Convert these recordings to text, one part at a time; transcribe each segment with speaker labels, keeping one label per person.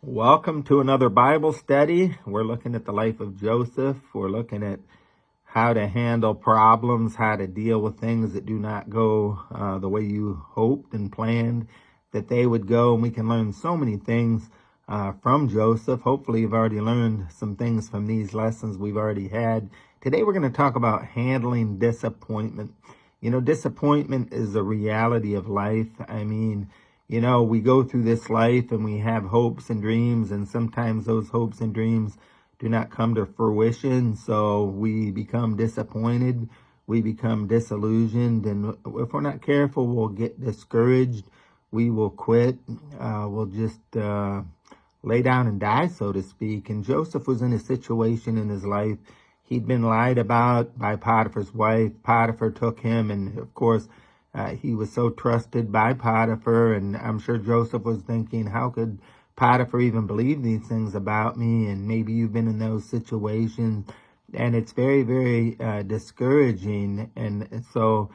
Speaker 1: Welcome to another Bible study. We're looking at the life of Joseph. We're looking at how to handle problems, how to deal with things that do not go the way you hoped and planned that they would go. And we can learn so many things from Joseph. Hopefully you've already learned some things from these lessons we've already had. Today we're going to talk about handling disappointment. You know, disappointment is a reality of life. We go through this life and we have hopes and dreams, and sometimes those hopes and dreams do not come to fruition. So we become disappointed, we become disillusioned, and if we're not careful, we'll get discouraged. We will quit. We'll just lay down and die, so to speak. And Joseph was in a situation in his life. He'd been lied about by Potiphar's wife. Potiphar took him, and of course, he was so trusted by Potiphar, and I'm sure Joseph was thinking, how could Potiphar even believe these things about me? And maybe you've been in those situations, and it's very, very discouraging and so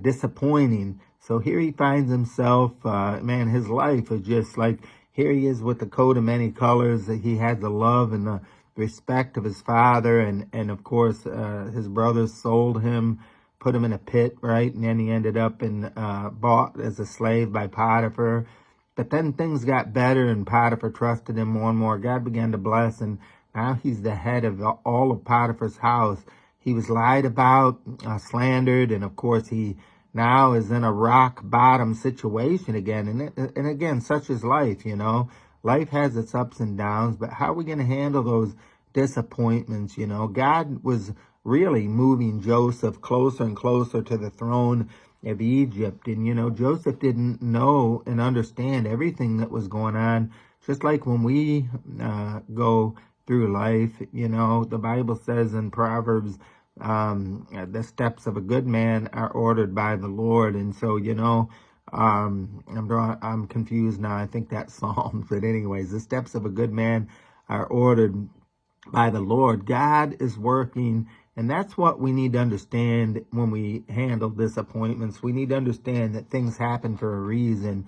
Speaker 1: disappointing. So here he finds himself, his life is just like, here he is with the coat of many colors. He had the love and the respect of his father, and of course, his brothers sold him, put him in a pit, right? And then he ended up bought as a slave by Potiphar. But then things got better, and Potiphar trusted him more and more. God began to bless, and now he's the head of all of Potiphar's house. He was lied about, slandered, and of course he now is in a rock bottom situation again. And again, such is life, you know. Life has its ups and downs, but how are we going to handle those disappointments? You know, God was really moving Joseph closer and closer to the throne of Egypt. And, you know, Joseph didn't know and understand everything that was going on. Just like when we go through life, you know, the Bible says in Proverbs, the steps of a good man are ordered by the Lord. And so, you know, I'm confused now. I think that's Psalms. But anyways, the steps of a good man are ordered by the Lord. God is working, and that's what we need to understand when we handle disappointments. We need to understand that things happen for a reason.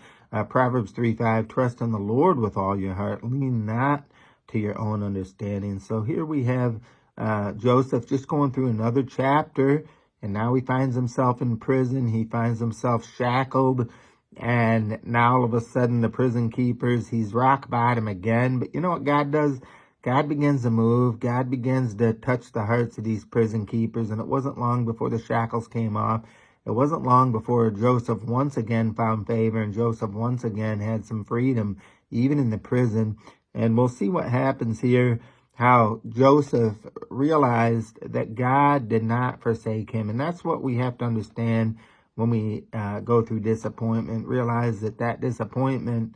Speaker 1: Proverbs 3:5, trust in the Lord with all your heart. Lean not to your own understanding. So here we have Joseph just going through another chapter, and now he finds himself in prison. He finds himself shackled, and now all of a sudden the prison keepers, he's rock bottom again. But you know what God does? God begins to move. God begins to touch the hearts of these prison keepers. And it wasn't long before the shackles came off. It wasn't long before Joseph once again found favor, and Joseph once again had some freedom, even in the prison. And we'll see what happens here, how Joseph realized that God did not forsake him. And that's what we have to understand when we go through disappointment. Realize that disappointment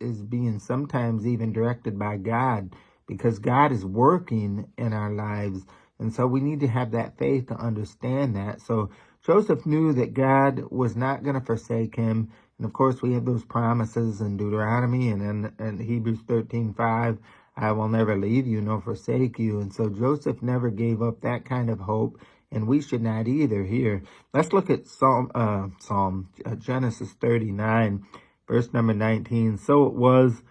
Speaker 1: is being sometimes even directed by God, because God is working in our lives. And so we need to have that faith to understand that. So Joseph knew that God was not going to forsake him. And of course, we have those promises in Deuteronomy and in Hebrews 13:5, I will never leave you nor forsake you. And so Joseph never gave up that kind of hope, and we should not either here. Let's look at Genesis 39. Verse number 19, so it was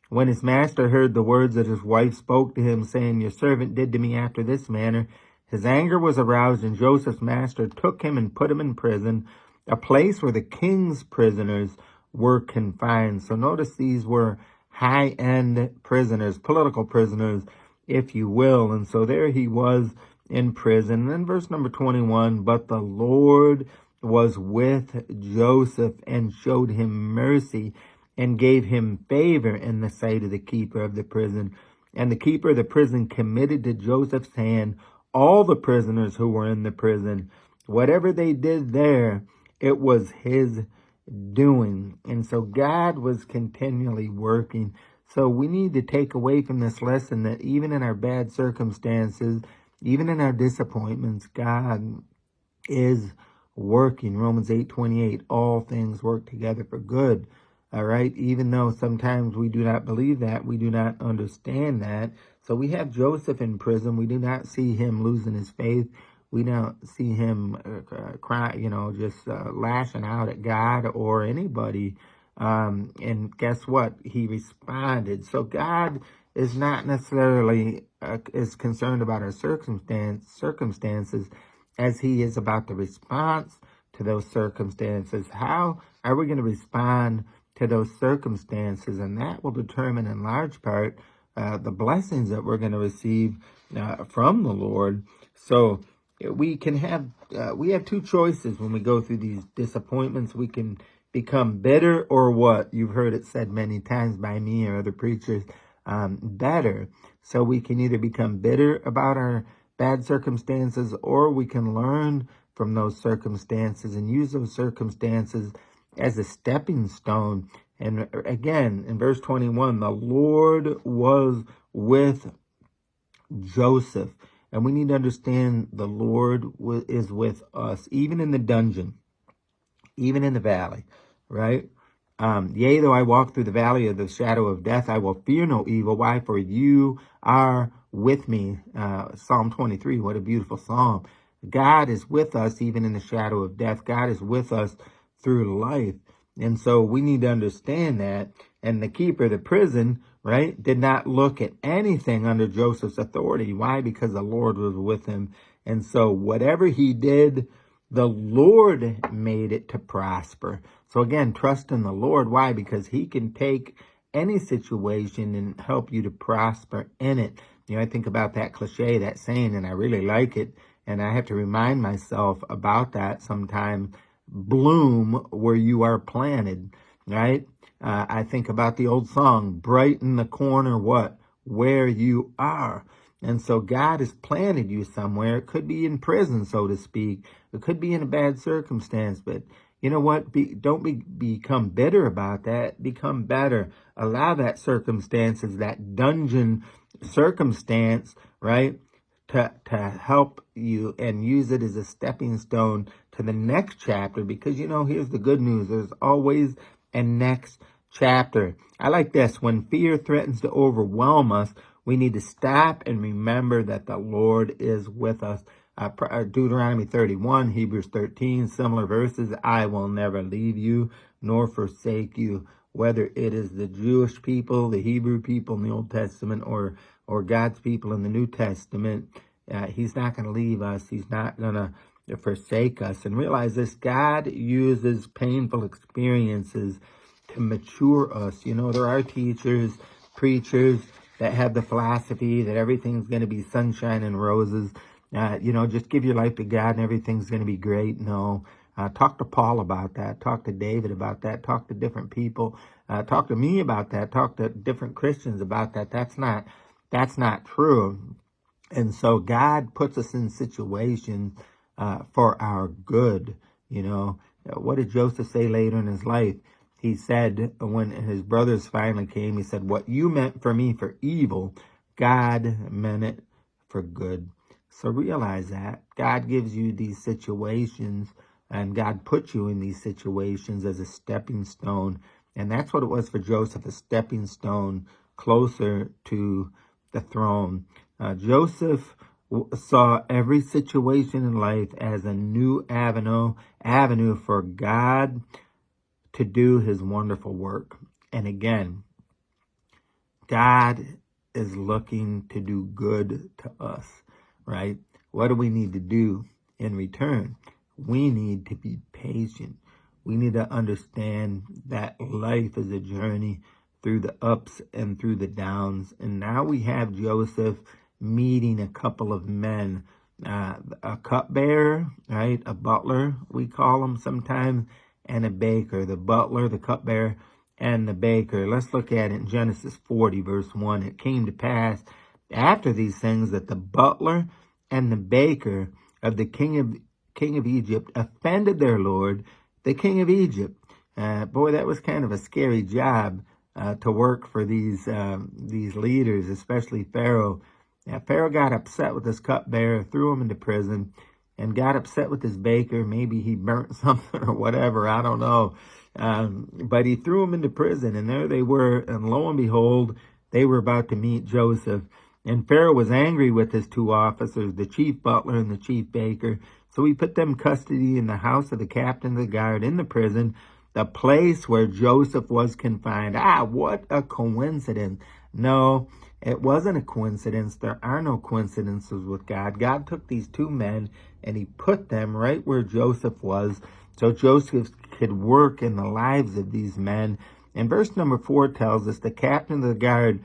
Speaker 1: when his master heard the words that his wife spoke to him, saying, your servant did to me after this manner. His anger was aroused, and Joseph's master took him and put him in prison, a place where the king's prisoners were confined. So notice these were high-end prisoners, political prisoners, if you will. And so there he was in prison. And then verse number 21, but the Lord was with Joseph and showed him mercy and gave him favor in the sight of the keeper of the prison. And the keeper of the prison committed to Joseph's hand all the prisoners who were in the prison. Whatever they did there, it was his doing. And so God was continually working. So we need to take away from this lesson that even in our bad circumstances, even in our disappointments, God is working. Romans 8:28, all things work together for good. All right. Even though sometimes we do not believe that, we do not understand that. So we have Joseph in prison. We do not see him losing his faith. We don't see him cry, just lashing out at God or anybody And guess what? He responded. So God is not necessarily is concerned about our circumstances as he is about the response to those circumstances. How are we going to respond to those circumstances? And that will determine in large part the blessings that we're going to receive from the Lord. So we can have we have two choices when we go through these disappointments. We can become bitter, or what you've heard it said many times by me or other preachers, better. So we can either become bitter about our bad circumstances, or we can learn from those circumstances and use those circumstances as a stepping stone. And again, in verse 21, the Lord was with Joseph. And we need to understand the Lord is with us, even in the dungeon, even in the valley, right? Yea, though I walk through the valley of the shadow of death, I will fear no evil. Why? For you are with me. Psalm 23, what a beautiful psalm. God is with us even in the shadow of death. God is with us through life. And so we need to understand that. And the keeper of the prison, right, did not look at anything under Joseph's authority. Why? Because the Lord was with him. And so whatever he did, the Lord made it to prosper. So again, trust in the Lord. Why? Because he can take any situation and help you to prosper in it. You know, I think about that cliche, that saying, and I really like it. And I have to remind myself about that sometime. Bloom where you are planted, right? I think about the old song, brighten the corner, what? Where you are. And so God has planted you somewhere. It could be in prison, so to speak. It could be in a bad circumstance, but you know what? Don't become bitter about that. Become better. Allow that circumstances, that dungeon circumstance, right, to help you, and use it as a stepping stone to the next chapter. Because, you know, here's the good news. There's always a next chapter. I like this. When fear threatens to overwhelm us, we need to stop and remember that the Lord is with us. Deuteronomy 31, Hebrews 13, similar verses. I will never leave you nor forsake you. Whether it is the Jewish people, the Hebrew people in the Old Testament, or God's people in the New Testament, he's not going to leave us. He's not going to forsake us. And realize this, God uses painful experiences to mature us. You know, there are teachers, preachers that have the philosophy that everything's going to be sunshine and roses. You know, just give your life to God and everything's going to be great. No. Talk to Paul about that. Talk to David about that. Talk to different people. Talk to me about that. Talk to different Christians about that. That's not true. And so God puts us in situations for our good. You know, what did Joseph say later in his life? He said, when his brothers finally came, he said, what you meant for me for evil, God meant it for good. So realize that God gives you these situations, and God puts you in these situations as a stepping stone. And that's what it was for Joseph, a stepping stone closer to the throne. Joseph saw every situation in life as a new avenue for God to do his wonderful work. And again, God is looking to do good to us, right? What do we need to do in return? We need to be patient. We need to understand that life is a journey through the ups and through the downs. And now we have Joseph meeting a couple of men, a cupbearer, right? A butler, we call him sometimes, and a baker. The butler, the cupbearer, and the baker. Let's look at it in Genesis 40, verse 1. It came to pass after these things that the butler and the baker of the king of Egypt offended their lord, the king of Egypt. Boy, that was kind of a scary job to work for these leaders, especially Pharaoh. Now, Pharaoh got upset with his cupbearer, threw him into prison, and got upset with his baker. Maybe he burnt something or whatever, I don't know. But he threw him into prison, and there they were, and lo and behold, they were about to meet Joseph. And Pharaoh was angry with his two officers, the chief butler and the chief baker. So he put them in custody in the house of the captain of the guard in the prison. the place where Joseph was confined. What a coincidence. No, it wasn't a coincidence. There are no coincidences with God. God took these two men and he put them right where Joseph was, so Joseph could work in the lives of these men. And verse number 4 tells us the captain of the guard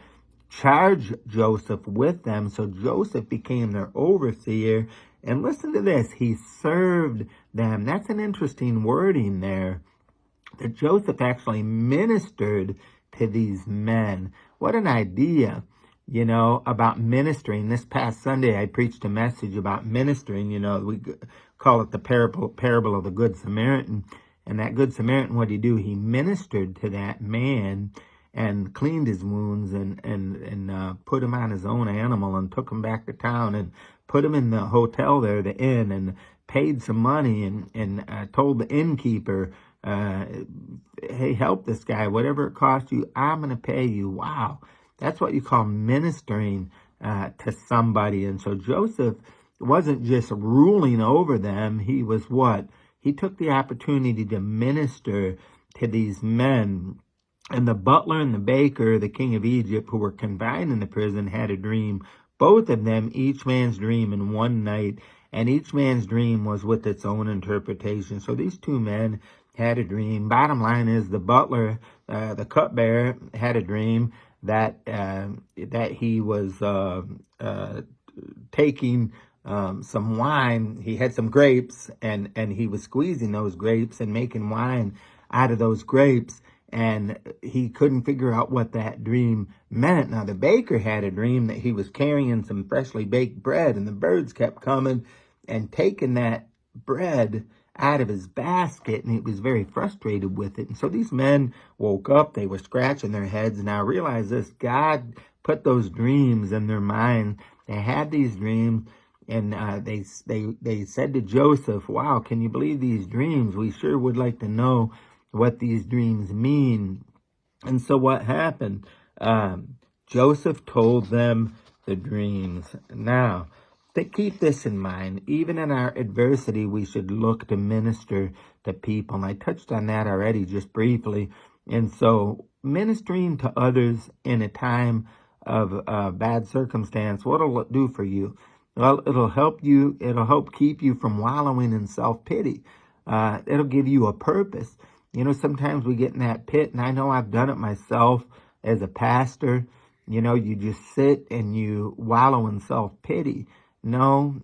Speaker 1: charged Joseph with them, so Joseph became their overseer. And listen to this, he served them. That's an interesting wording there, that Joseph actually ministered to these men. What an idea, about ministering. This past Sunday, I preached a message about ministering. We call it the parable of the Good Samaritan. And that Good Samaritan, what did he do? He ministered to that man and cleaned his wounds and put him on his own animal and took him back to town and put him in the hotel there, the inn, and paid some money and told the innkeeper, hey, help this guy. Whatever it costs you, I'm going to pay you. Wow. That's what you call ministering to somebody. And so Joseph wasn't just ruling over them. He was what? He took the opportunity to minister to these men. And the butler and the baker, the king of Egypt, who were confined in the prison, had a dream. Both of them, each man's dream in one night. And each man's dream was with its own interpretation. So these two men had a dream. Bottom line is the butler, the cupbearer, had a dream that he was taking some wine. He had some grapes, and he was squeezing those grapes and making wine out of those grapes. And he couldn't figure out what that dream meant. Now, the baker had a dream that he was carrying some freshly baked bread, and the birds kept coming and taking that bread out of his basket, and he was very frustrated with it. And so these men woke up, they were scratching their heads. Now realize this, God put those dreams in their mind. They had these dreams, and they said to Joseph, wow, can you believe these dreams? We sure would like to know what these dreams mean. And so what happened? Joseph told them the dreams. Now, to keep this in mind, even in our adversity, we should look to minister to people. And I touched on that already just briefly. And so ministering to others in a time of bad circumstance, what'll it do for you? Well, it'll help keep you from wallowing in self-pity. It'll give you a purpose. Sometimes we get in that pit, and I know I've done it myself as a pastor. You just sit and you wallow in self-pity. No,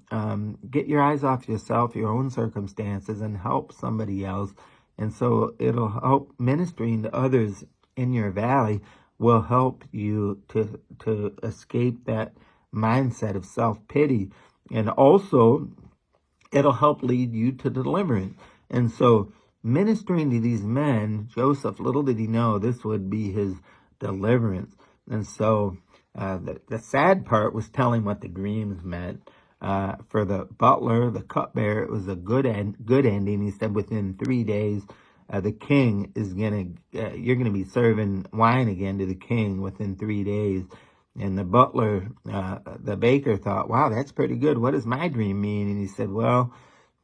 Speaker 1: get your eyes off yourself, your own circumstances, and help somebody else. And so it'll help. Ministering to others in your valley will help you to escape that mindset of self-pity. And also, it'll help lead you to deliverance. And so ministering to these men, Joseph, little did he know this would be his deliverance. And so the sad part was telling what the dreams meant. For the butler, the cupbearer, it was a good ending. He said within 3 days, the king is you're gonna be serving wine again to the king within 3 days. And the butler, the baker, thought, wow, that's pretty good. What does my dream mean? And he said, well,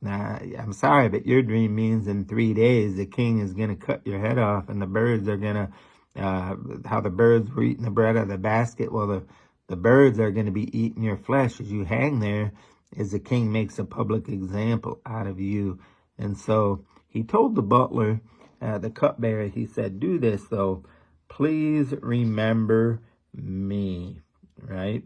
Speaker 1: I'm sorry, but your dream means in 3 days the king is going to cut your head off, and the birds are going to, how the birds were eating the bread out of the basket, well, the birds are going to be eating your flesh as you hang there, as the king makes a public example out of you. And so he told the butler, the cupbearer, he said, do this though, please remember me, right?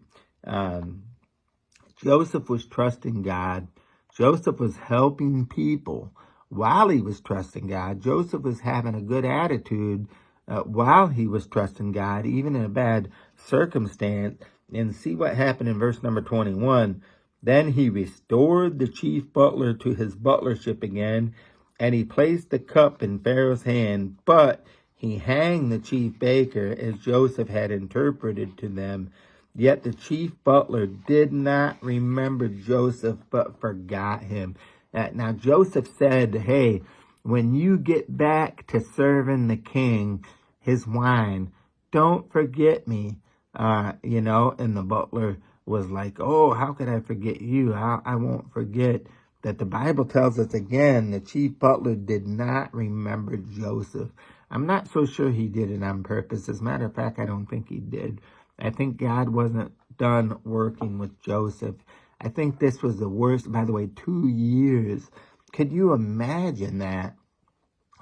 Speaker 1: Joseph was trusting God. Joseph was helping people while he was trusting God. Joseph was having a good attitude while he was trusting God, even in a bad circumstance. And see what happened in verse number 21. Then he restored the chief butler to his butlership again, and he placed the cup in Pharaoh's hand, but he hanged the chief baker as Joseph had interpreted to them. Yet the chief butler did not remember Joseph, but forgot him. Now Joseph said, hey, when you get back to serving the king his wine, don't forget me. And the butler was like, oh, how could I forget you? I won't forget that the Bible tells us again, the chief butler did not remember Joseph. I'm not so sure he did it on purpose. As a matter of fact, I don't think he did. I think God wasn't done working with Joseph. I think this was the worst, by the way, 2 years. Could you imagine that?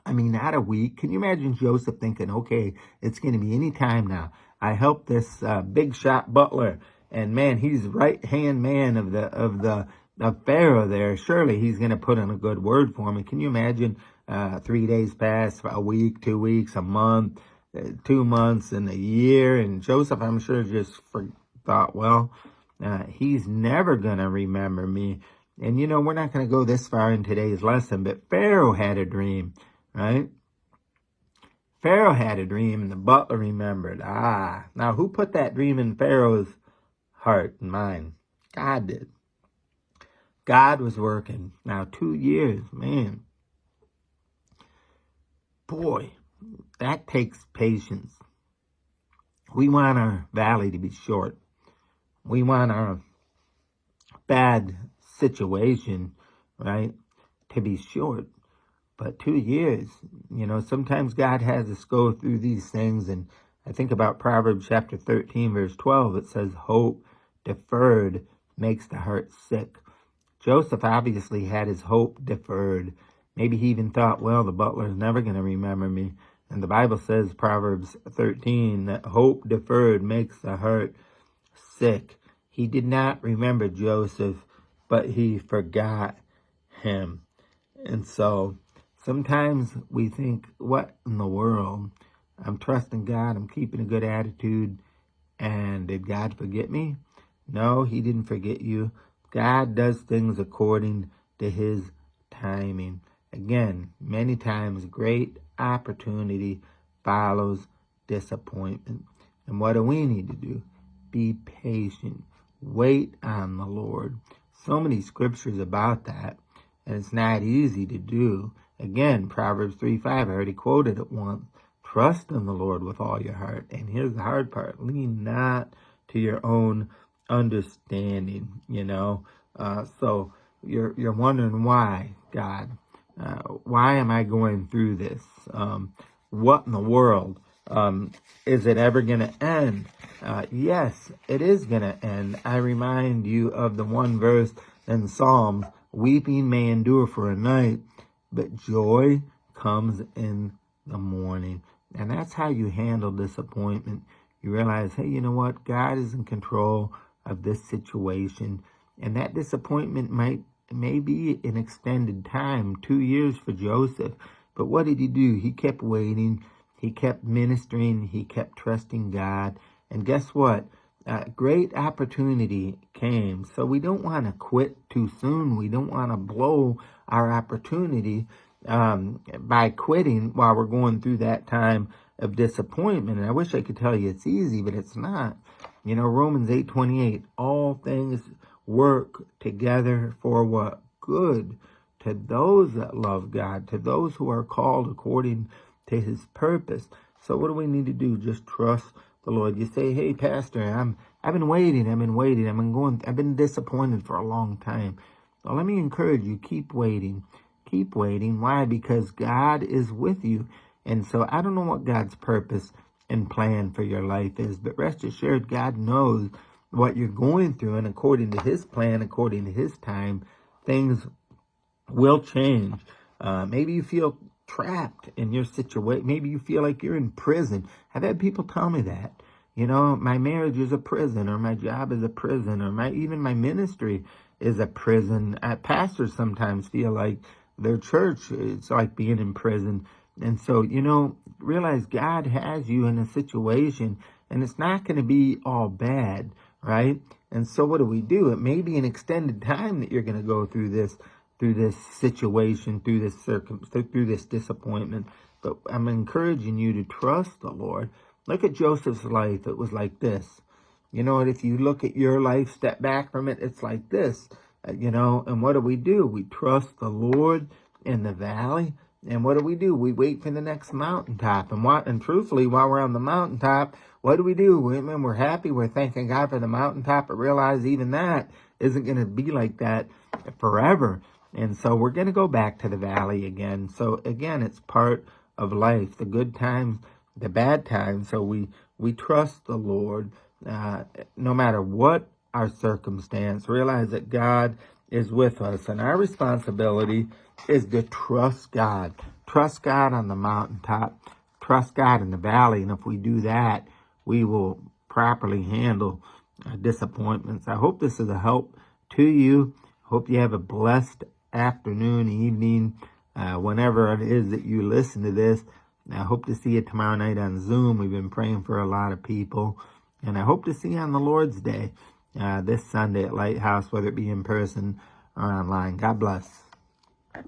Speaker 1: I mean, not a week. Can you imagine Joseph thinking, okay, it's going to be any time now. I helped this big shot butler, and man, he's right hand man of Pharaoh there. Surely he's going to put in a good word for me. Can you imagine 3 days pass, a week, 2 weeks, a month, 2 months, and a year? And Joseph, I'm sure, just thought, well, he's never going to remember me. And you know, we're not going to go this far in today's lesson, but Pharaoh had a dream, right? Pharaoh had a dream and the butler remembered. Now who put that dream in Pharaoh's heart and mind? God did. God was working. Now 2 years, man. Boy, that takes patience. We want our valley to be short. We want our bad situation, right, to be short. But 2 years, you know, sometimes God has us go through these things. And I think about Proverbs chapter 13, verse 12. It says, hope deferred makes the heart sick. Joseph obviously had his hope deferred. Maybe he even thought, well, the butler's never going to remember me. And the Bible says, Proverbs 13, that hope deferred makes the heart sick. He did not remember Joseph, but he forgot him. And so sometimes we think, what in the world? I'm trusting God. I'm keeping a good attitude. And did God forget me? No, he didn't forget you. God does things according to his timing. Again, many times great opportunity follows disappointment. And what do we need to do? Be patient. Wait on the Lord. So many scriptures about that. And it's not easy to do. Again, Proverbs 3:5, I already quoted it once. Trust in the Lord with all your heart. And here's the hard part. Lean not to your own understanding, you know. So you're wondering why, God. Why am I going through this? What in the world? Is it ever going to end? Yes, it is going to end. I remind you of the one verse in Psalms, weeping may endure for a night, but joy comes in the morning. And that's how you handle disappointment. You realize, hey, you know what? God is in control of this situation. And that disappointment may be an extended time, 2 years for Joseph. But what did he do? He kept waiting. He kept ministering. He kept trusting God. And guess what? Great opportunity came. So we don't want to quit too soon. We don't want to blow our opportunity by quitting while we're going through that time of disappointment. And I wish I could tell you it's easy, but it's not. You know, Romans 8:28, all things work together for what? Good to those that love God, to those who are called according to his purpose. So what do we need to do? Just trust the Lord. You say, hey, Pastor, I've been waiting. I've been disappointed for a long time. Well, let me encourage you, keep waiting. Keep waiting. Why? Because God is with you. And so I don't know what God's purpose and plan for your life is, but rest assured, God knows what you're going through, and according to his plan, according to his time, things will change. Maybe you feel trapped in your situation. Maybe you feel like you're in prison. I've had people tell me that. You know, my marriage is a prison, or my job is a prison, or even my ministry is a prison. Pastors sometimes feel like their church is like being in prison. And so, you know, realize God has you in a situation, and it's not going to be all bad, right? And so what do? It may be an extended time that you're going to go through this situation, through this disappointment. But I'm encouraging you to trust the Lord. Look at Joseph's life. It was like this. You know, if you look at your life, step back from it, it's like this. You know, and what do? We trust the Lord in the valley. And what do? We wait for the next mountaintop. And truthfully, while we're on the mountaintop, what do? We're happy. We're thanking God for the mountaintop, but realize even that isn't going to be like that forever. And so we're going to go back to the valley again. So again, it's part of life, the good times, the bad times. So we trust the Lord no matter what our circumstance. Realize that God is with us, and our responsibility is to trust God. Trust God on the mountaintop. Trust God in the valley. And if we do that, we will properly handle disappointments. I hope this is a help to you. Hope you have a blessed afternoon, evening, whenever it is that you listen to this. I hope to see you tomorrow night on Zoom. We've been praying for a lot of people. And I hope to see you on the Lord's Day this Sunday at Lighthouse, whether it be in person or online. God bless.